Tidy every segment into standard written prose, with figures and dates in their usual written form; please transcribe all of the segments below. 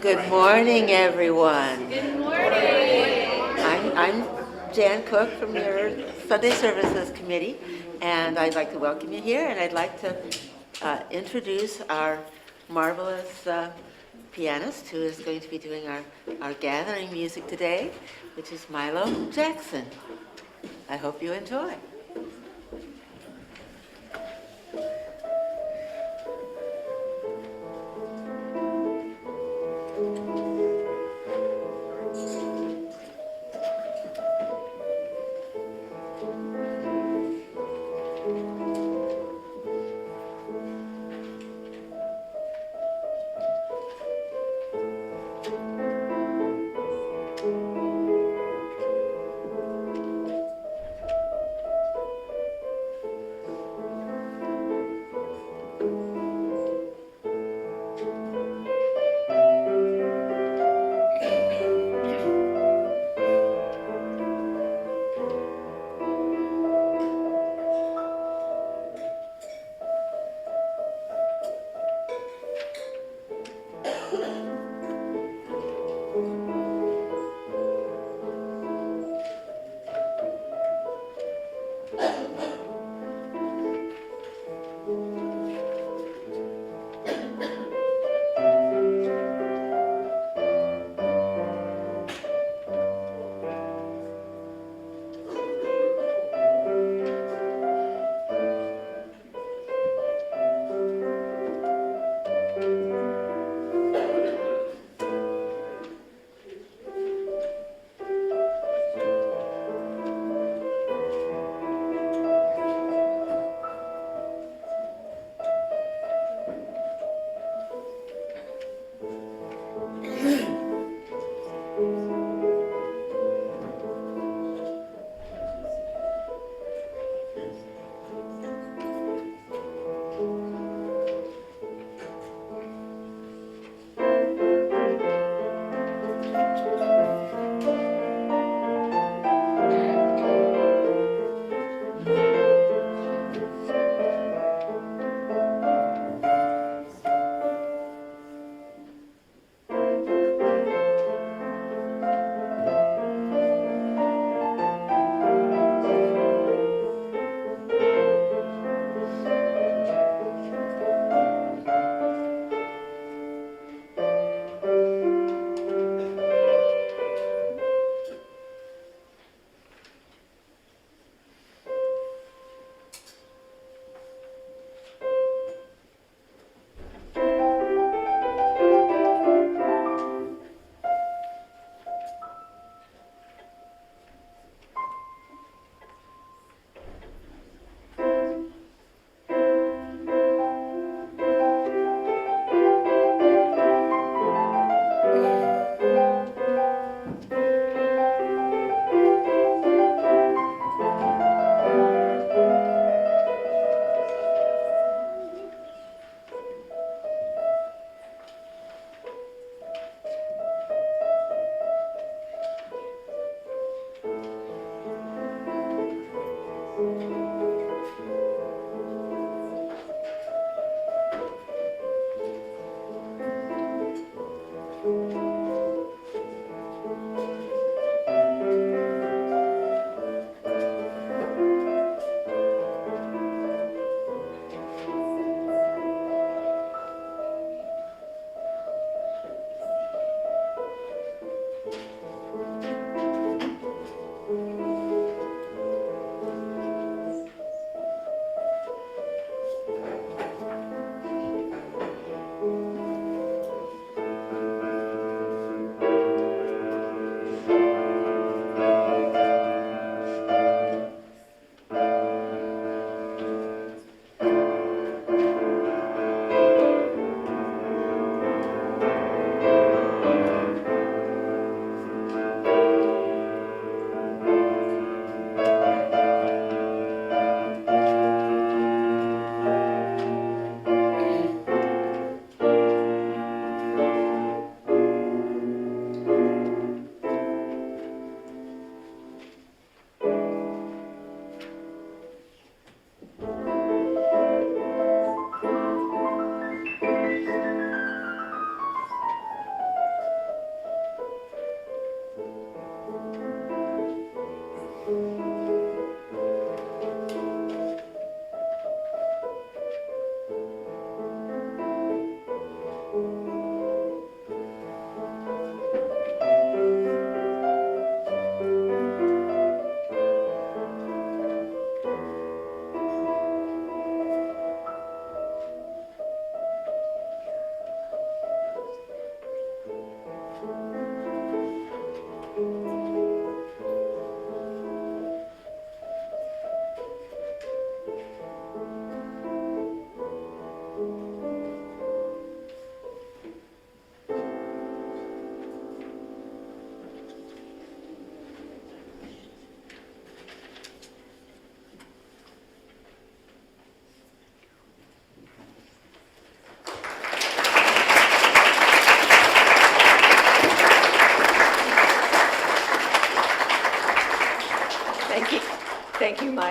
Good morning, everyone. Good morning. I'm Jan Cook from your Sunday Services Committee, and I'd like to welcome you here, and I'd like to introduce our marvelous pianist who is going to be doing our gathering music today, which is Milo Jackson. I hope you enjoy.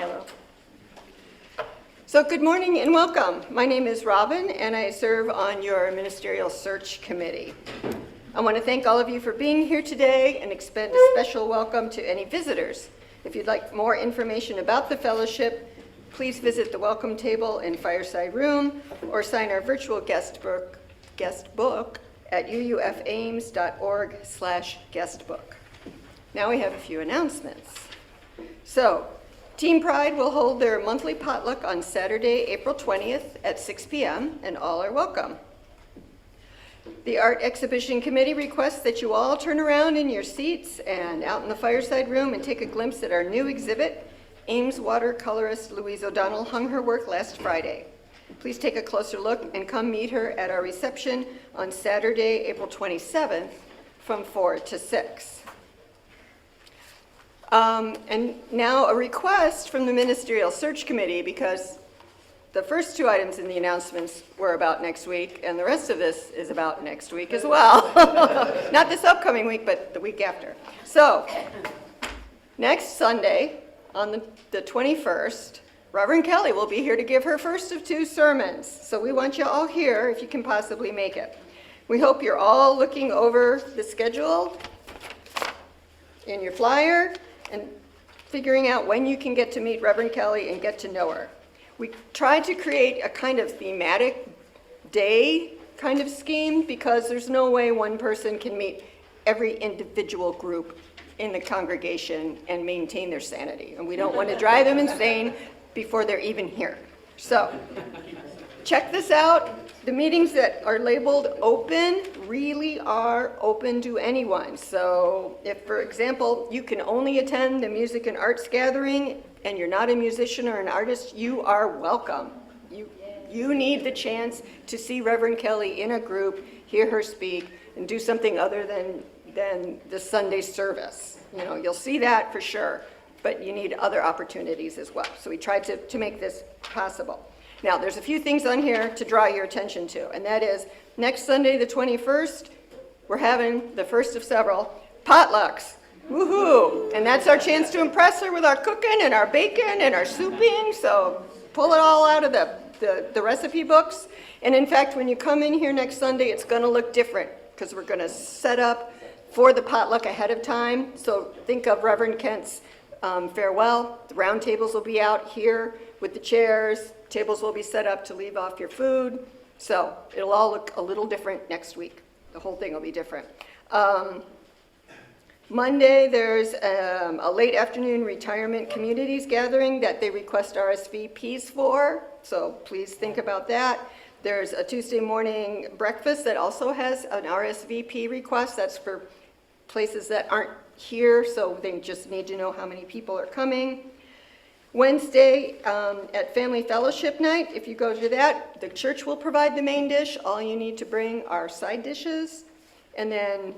Milo. So good morning and welcome. My name is Robin and I serve on your Ministerial Search Committee. I want to thank all of you for being here today and extend a special welcome to any visitors. If you'd like more information about the fellowship, please visit the welcome table in Fireside Room or sign our virtual guest book at uufames.org/guestbook. Now we have a few announcements. So, Team Pride will hold their monthly potluck on Saturday, April 20th at 6 p.m., and all are welcome. The Art Exhibition Committee requests that you all turn around in your seats and out in the Fireside Room and take a glimpse at our new exhibit. Ames watercolorist Louise O'Donnell hung her work last Friday. Please take a closer look and come meet her at our reception on Saturday, April 27th from 4 to 6. And now a request from the Ministerial Search Committee, because the first two items in the announcements were about next week, and the rest of this is about next week as well. Not this upcoming week, but the week after. So, next Sunday, on the 21st, Reverend Kelly will be here to give her first of two sermons. So we want you all here if you can possibly make it. We hope you're all looking over the schedule in your flyer and figuring out when you can get to meet Reverend Kelly and get to know her. We tried to create a kind of thematic day kind of scheme because there's no way one person can meet every individual group in the congregation and maintain their sanity. And we don't want to drive them insane before they're even here. So check this out. The meetings that are labeled open really are open to anyone. So if, for example, you can only attend the music and arts gathering and you're not a musician or an artist, you are welcome. You need the chance to see Reverend Kelly in a group, hear her speak, and do something other than the Sunday service. You know, you'll see that for sure, but you need other opportunities as well. So we tried to make this possible. Now, there's a few things on here to draw your attention to, and that is next Sunday, the 21st, we're having the first of several potlucks. Woohoo! And that's our chance to impress her with our cooking and our bacon and our souping, so pull it all out of the recipe books. And in fact, when you come in here next Sunday, it's going to look different because we're going to set up for the potluck ahead of time. So think of Reverend Kent's farewell. The round tables will be out here with the chairs. Tables will be set up to leave off your food. So it'll all look a little different next week. The whole thing will be different. Monday, there's a late afternoon retirement communities gathering that they request RSVPs for, so please think about that. There's a Tuesday morning breakfast that also has an RSVP request. That's for places that aren't here, so they just need to know how many people are coming. Wednesday at Family Fellowship Night, if you go to that, the church will provide the main dish. All you need to bring are side dishes. And then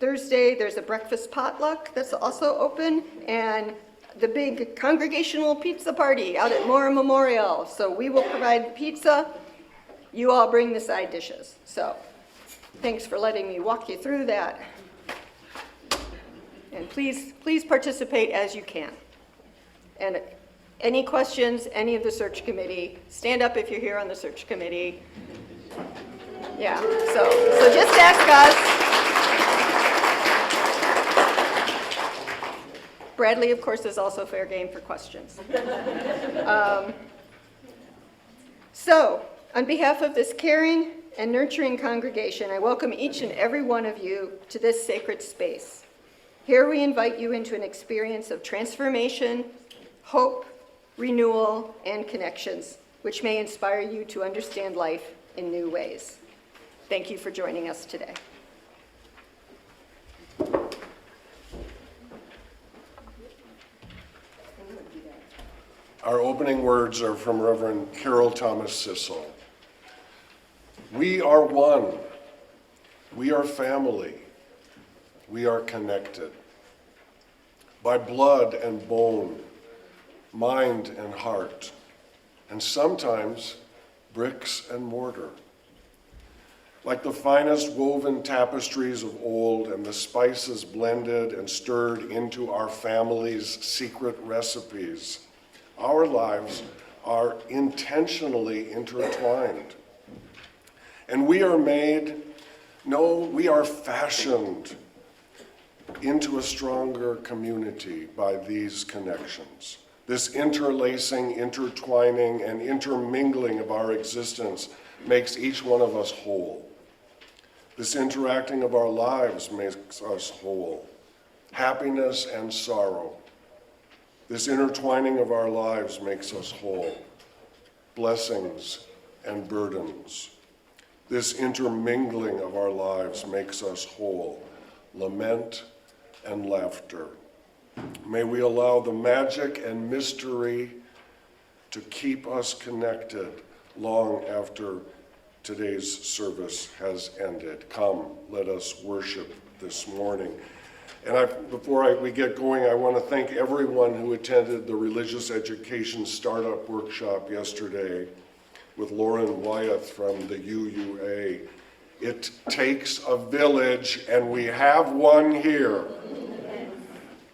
Thursday, there's a breakfast potluck that's also open, and the big congregational pizza party out at Mora Memorial. So we will provide the pizza. You all bring the side dishes. So thanks for letting me walk you through that. And please participate as you can. And any questions, any of the search committee, stand up if you're here on the search committee. Yeah, so just ask us. Bradley, of course, is also fair game for questions. So, on behalf of this caring and nurturing congregation, I welcome each and every one of you to this sacred space. Here we invite you into an experience of transformation, hope, renewal, and connections, which may inspire you to understand life in new ways. Thank you for joining us today. Our opening words are from Reverend Carol Thomas Sissel. We are one. We are family. We are connected by blood and bone, mind and heart, and sometimes bricks and mortar. Like the finest woven tapestries of old and the spices blended and stirred into our family's secret recipes, Our lives are intentionally intertwined. And we are we are fashioned into a stronger community by these connections. This interlacing, intertwining, and intermingling of our existence makes each one of us whole. This interacting of our lives makes us whole. Happiness and sorrow. This intertwining of our lives makes us whole. Blessings and burdens. This intermingling of our lives makes us whole. Lament and laughter. May we allow the magic and mystery to keep us connected long after today's service has ended. Come, let us worship this morning. And before we get going, I want to thank everyone who attended the Religious Education Startup Workshop yesterday with Lauren Wyeth from the UUA. It takes a village, and we have one here.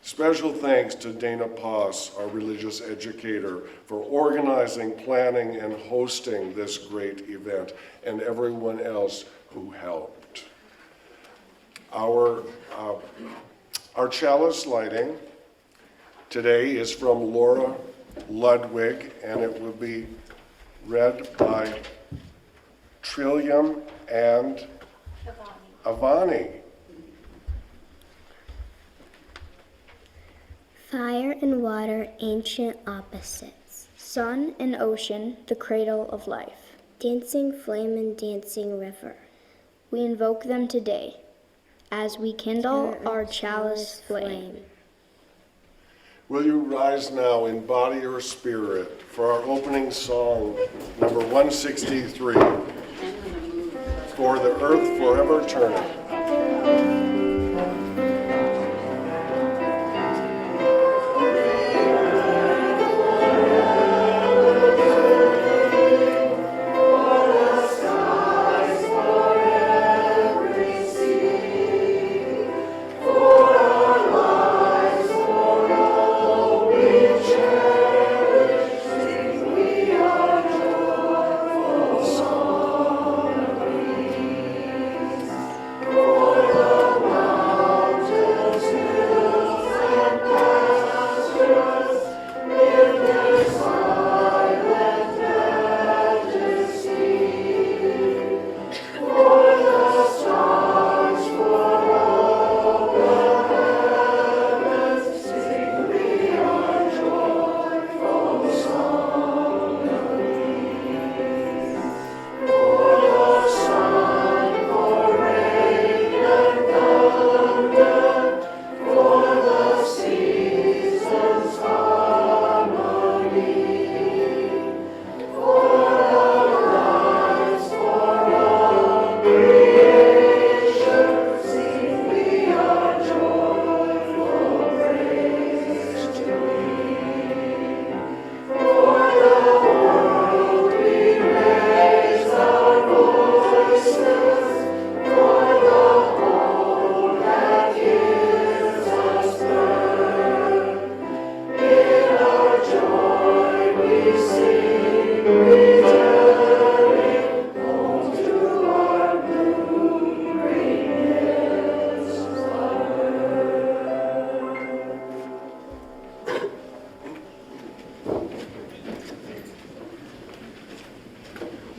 Special thanks to Dana Poss, our religious educator, for organizing, planning, and hosting this great event, and everyone else who helped. Our chalice lighting today is from Laura Ludwig, and it will be read by Trillium and Avani. Fire and water, ancient opposites. Sun and ocean, the cradle of life. Dancing flame and dancing river. We invoke them today as we kindle our chalice flame. Will you rise now in body or spirit for our opening song, number 163, For the Earth Forever Turning.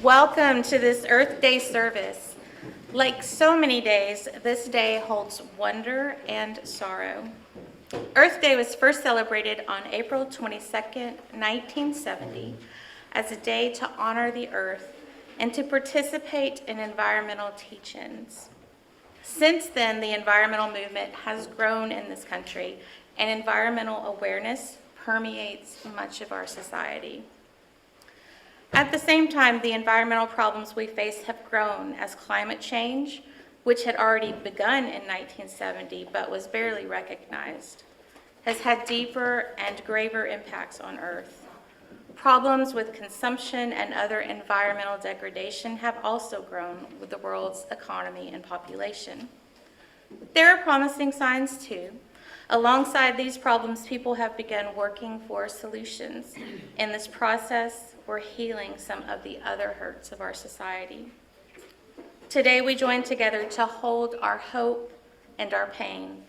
Welcome to this Earth Day service. Like so many days, this day holds wonder and sorrow. Earth Day was first celebrated on April 22nd, 1970, as a day to honor the earth and to participate in environmental teach-ins. Since then, the environmental movement has grown in this country, and environmental awareness permeates much of our society. At the same time, the environmental problems we face have grown as climate change, which had already begun in 1970 but was barely recognized, has had deeper and graver impacts on Earth. Problems with consumption and other environmental degradation have also grown with the world's economy and population. There are promising signs, too. Alongside these problems, people have begun working for solutions. In this process, we're healing some of the other hurts of our society. Today, we join together to hold our hope and our pain,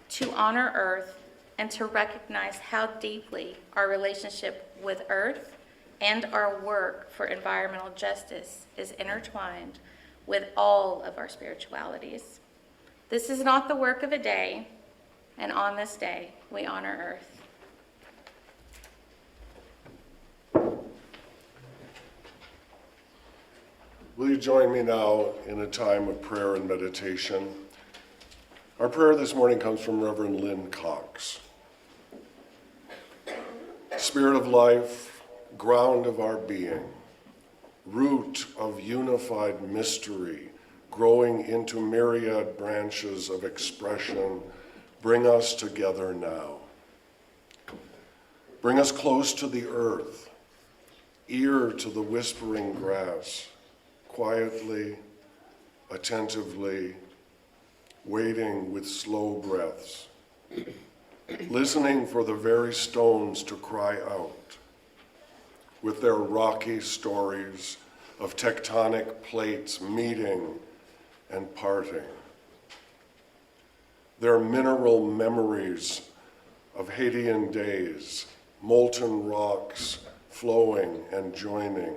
to honor Earth, and to recognize how deeply our relationship with Earth and our work for environmental justice is intertwined with all of our spiritualities. This is not the work of a day, and on this day, we honor Earth. Will you join me now in a time of prayer and meditation? Our prayer this morning comes from Reverend Lynn Cox. Spirit of life, ground of our being, root of unified mystery, growing into myriad branches of expression, bring us together now. Bring us close to the earth, ear to the whispering grass, quietly, attentively, waiting with slow breaths, listening for the very stones to cry out, with their rocky stories of tectonic plates meeting and parting, their mineral memories of Hadean days, molten rocks flowing and joining,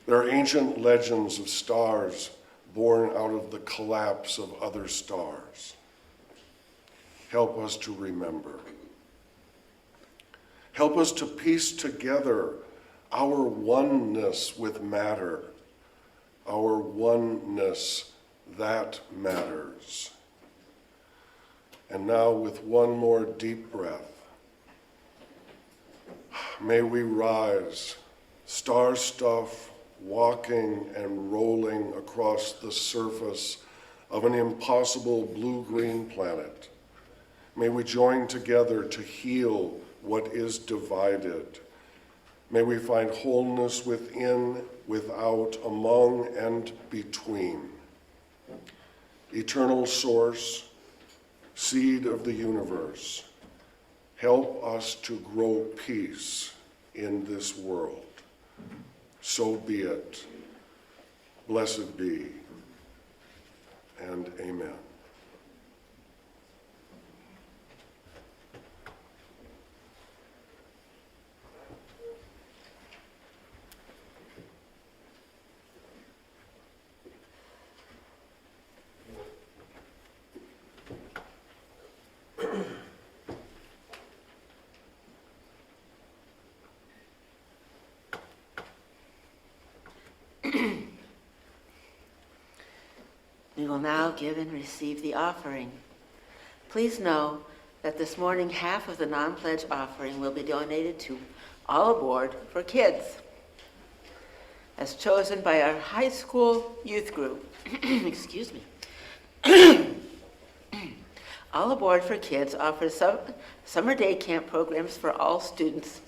their ancient legends of stars born out of the collapse of other stars. Help us to remember. Help us to piece together our oneness with matter, our oneness that matters. And now, with one more deep breath, may we rise, star-stuffed, walking and rolling across the surface of an impossible blue-green planet. May we join together to heal what is divided. May we find wholeness within, without, among, and between. Eternal source, seed of the universe, help us to grow peace in this world. So be it. Blessed be, and amen. We will now give and receive the offering. Please know that this morning half of the non-pledge offering will be donated to All Aboard for Kids, as chosen by our high school youth group. Excuse me. All Aboard for Kids offers summer day camp programs for all students,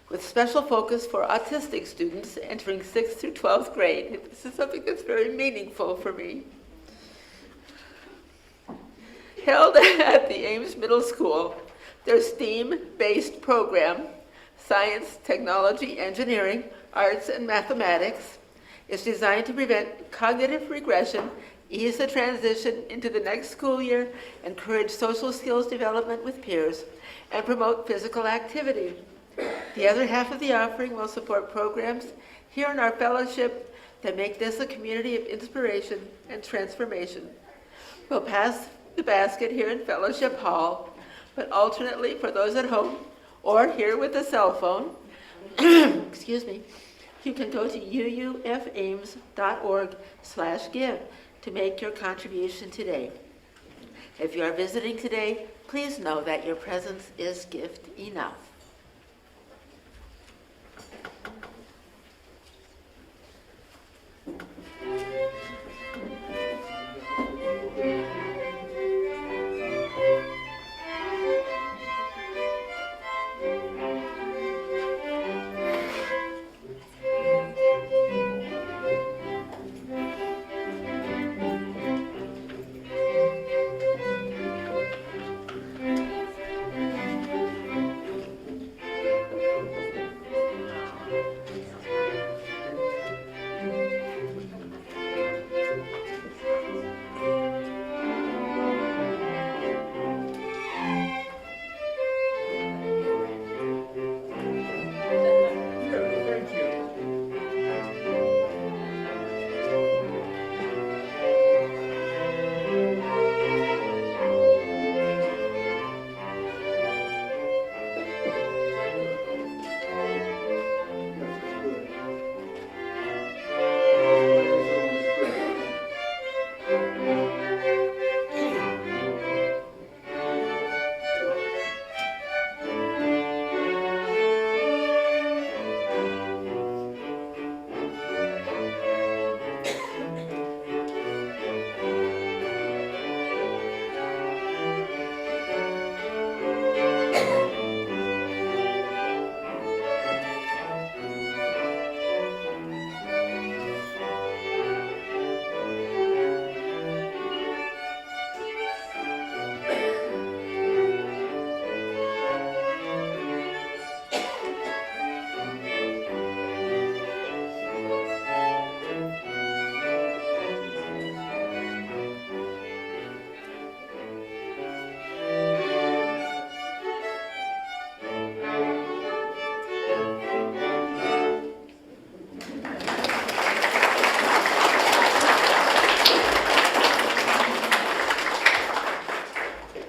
with special focus for autistic students entering 6th through 12th grade. This is something that's very meaningful for me. Held at the Ames Middle School, their STEAM-based program, Science, Technology, Engineering, Arts, and Mathematics, is designed to prevent cognitive regression, ease the transition into the next school year, encourage social skills development with peers, and promote physical activity. The other half of the offering will support programs here in our fellowship that make this a community of inspiration and transformation. We'll pass the basket here in Fellowship Hall, but alternately for those at home or here with a cell phone, excuse me, you can go to uufames.org/give to make your contribution today. If you are visiting today, please know that your presence is gift enough.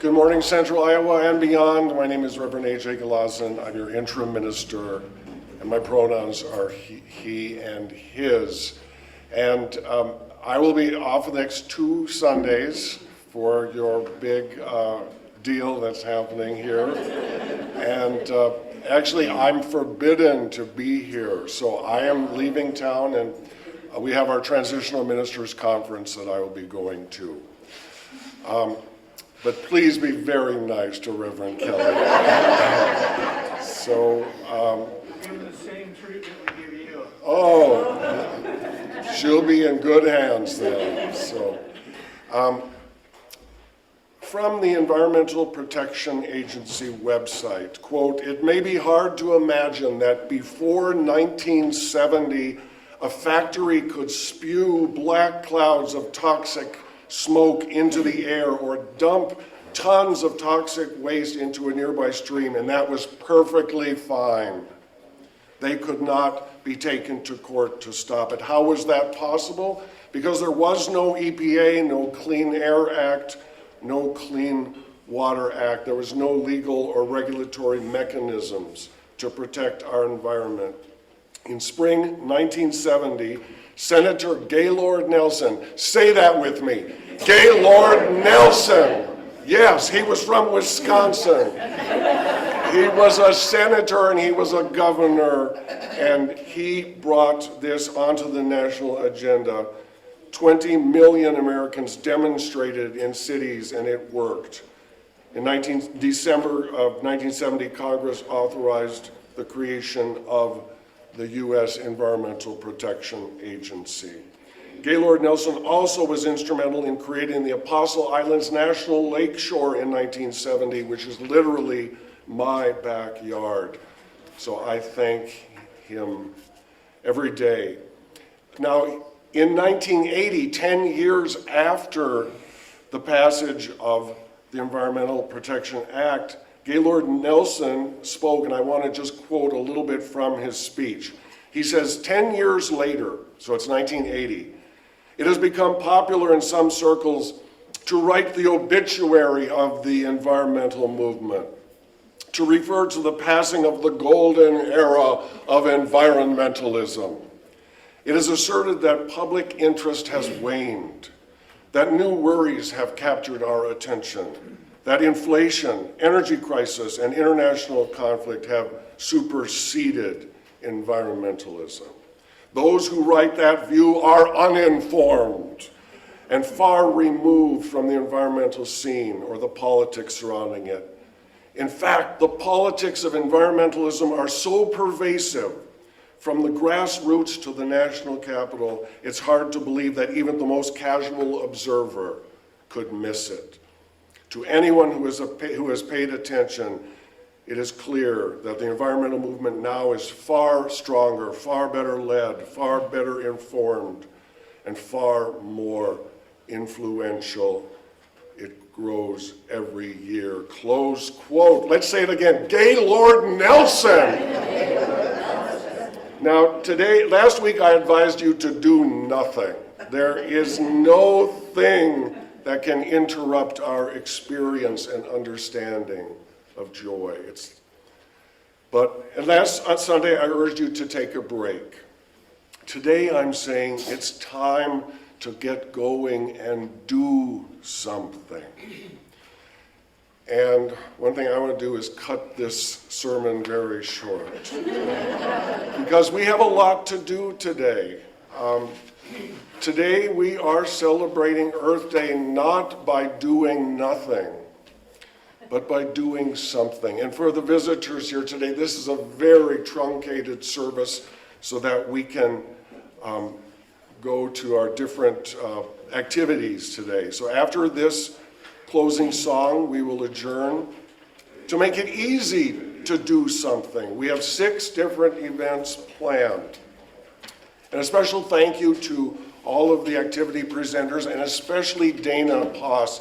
Good morning, Central Iowa and beyond. My name is Reverend A.J. Galazin. I'm your interim minister, and my pronouns are he and his. And I will be off the next 2 Sundays for your big deal that's happening here. And actually, I'm forbidden to be here, so I am leaving town, and we have our Transitional Ministers Conference that I will be going to. But please be very nice to Reverend Kelly. So, Give her the same treatment we give you. oh, she'll be in good hands then. So, from the Environmental Protection Agency website, quote, "It may be hard to imagine that before 1970, a factory could spew black clouds of toxic smoke into the air or dump tons of toxic waste into a nearby stream, and that was perfectly fine. They could not be taken to court to stop it." How was that possible? Because there was no EPA, no Clean Air Act, no Clean Water Act. There was no legal or regulatory mechanisms to protect our environment. In spring 1970, Senator Gaylord Nelson, say that with me, Gaylord Nelson. Yes, he was from Wisconsin. He was a senator and he was a governor, and he brought this onto the national agenda. 20 million Americans demonstrated in cities, and it worked. In December of 1970, Congress authorized the creation of the U.S. Environmental Protection Agency. Gaylord Nelson also was instrumental in creating the Apostle Islands National Lakeshore in 1970, which is literally my backyard. So I thank him every day. Now, in 1980, 10 years after the passage of the Environmental Protection Act, Gaylord Nelson spoke, and I want to just quote a little bit from his speech. He says, 10 years later, so it's 1980, it has become popular in some circles to write the obituary of the environmental movement, to refer to the passing of the golden era of environmentalism. It is asserted that public interest has waned, that new worries have captured our attention, that inflation, energy crisis, and international conflict have superseded environmentalism. Those who write that view are uninformed and far removed from the environmental scene or the politics surrounding it. In fact, the politics of environmentalism are so pervasive, from the grassroots to the national capital, it's hard to believe that even the most casual observer could miss it. To anyone who has paid attention, it is clear that the environmental movement now is far stronger, far better led, far better informed, and far more influential. It grows every year. Close quote. Let's say it again. Gaylord Nelson. Now, last week I advised you to do nothing. There is no thing that can interrupt our experience and understanding of joy. But last Sunday I urged you to take a break. Today I'm saying it's time to get going and do something. And one thing I want to do is cut this sermon very short. Because we have a lot to do today. Today we are celebrating Earth Day not by doing nothing, but by doing something. And for the visitors here today, this is a very truncated service so that we can go to our different activities today. So after this closing song, we will adjourn to make it easy to do something. We have 6 different events planned. And a special thank you to all of the activity presenters, and especially Dana Poss.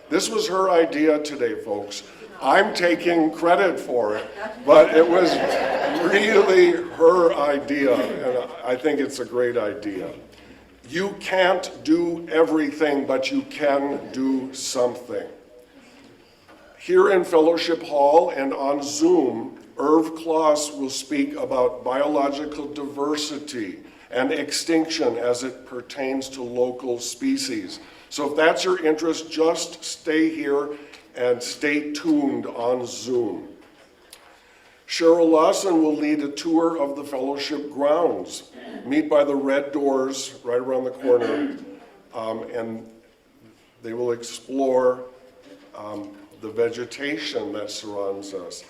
This was her idea today, folks. I'm taking credit for it, but it was really her idea, and I think it's a great idea. You can't do everything, but you can do something. Here in Fellowship Hall and on Zoom, Irv Kloss will speak about biological diversity and extinction as it pertains to local species. So if that's your interest, just stay here and stay tuned on Zoom. Cheryl Lawson will lead a tour of the fellowship grounds. Meet by the red doors right around the corner, and they will explore the vegetation that surrounds us.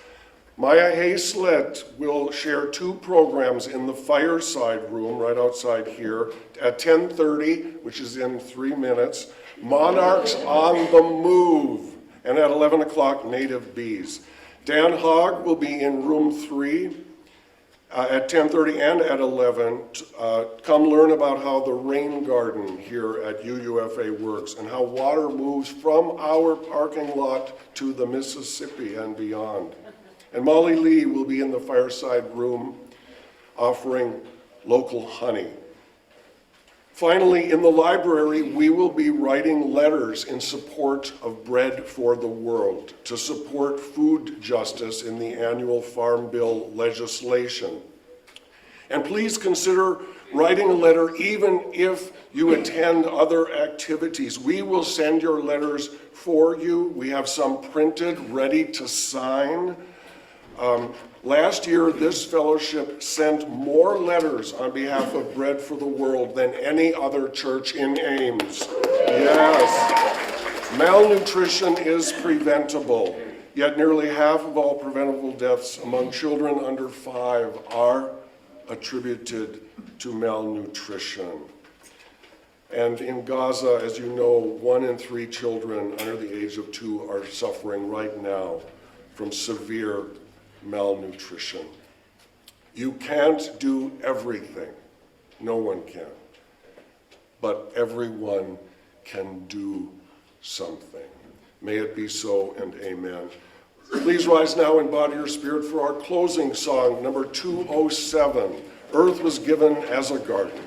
Maya Hayslett will share 2 programs in the fireside room right outside here at 10:30, which is in 3 minutes, Monarchs on the Move, and at 11 o'clock, Native Bees. Dan Hogg will be in room 3 at 10:30 and at 11. Come learn about how the rain garden here at UUFA works and how water moves from our parking lot to the Mississippi and beyond. And Molly Lee will be in the fireside room offering local honey. Finally, in the library, we will be writing letters in support of Bread for the World to support food justice in the annual Farm Bill legislation. And please consider writing a letter even if you attend other activities. We will send your letters for you. We have some printed, ready to sign. Last year, this fellowship sent more letters on behalf of Bread for the World than any other church in Ames. Yes. Malnutrition is preventable, yet nearly half of all preventable deaths among children under 5 are attributed to malnutrition. And in Gaza, as you know, 1 in 3 children under the age of 2 are suffering right now from severe malnutrition. You can't do everything. No one can. But everyone can do something. May it be so, and amen. Please rise now in body or spirit for our closing song, number 207, Earth Was Given as a Garden.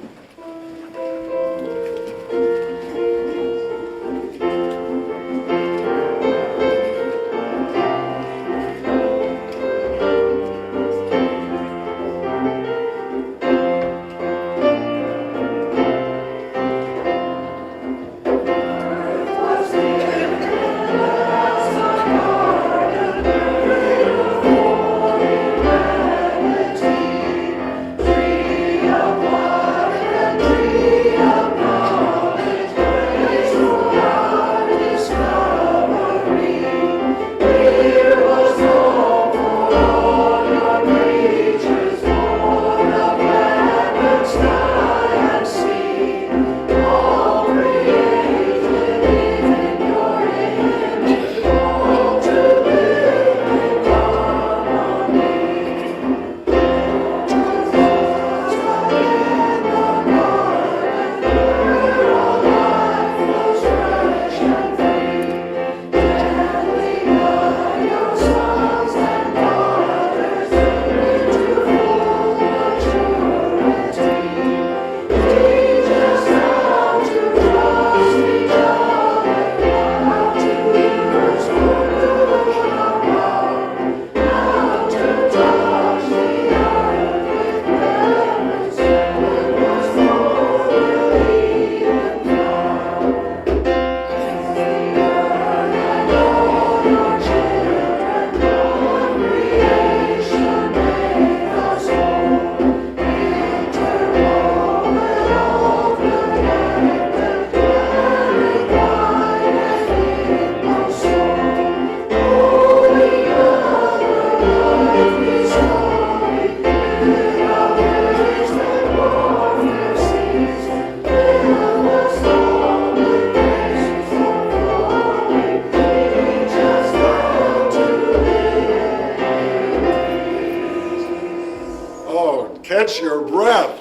Catch your breath.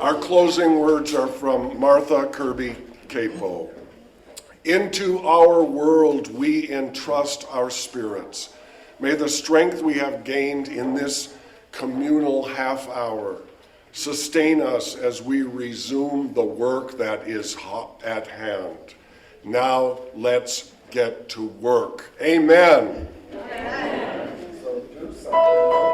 Our closing words are from Martha Kirby Capo. Into our world we entrust our spirits. May the strength we have gained in this communal half hour Sustain us as we resume the work that is at hand. Now let's get to work. Amen. So do something.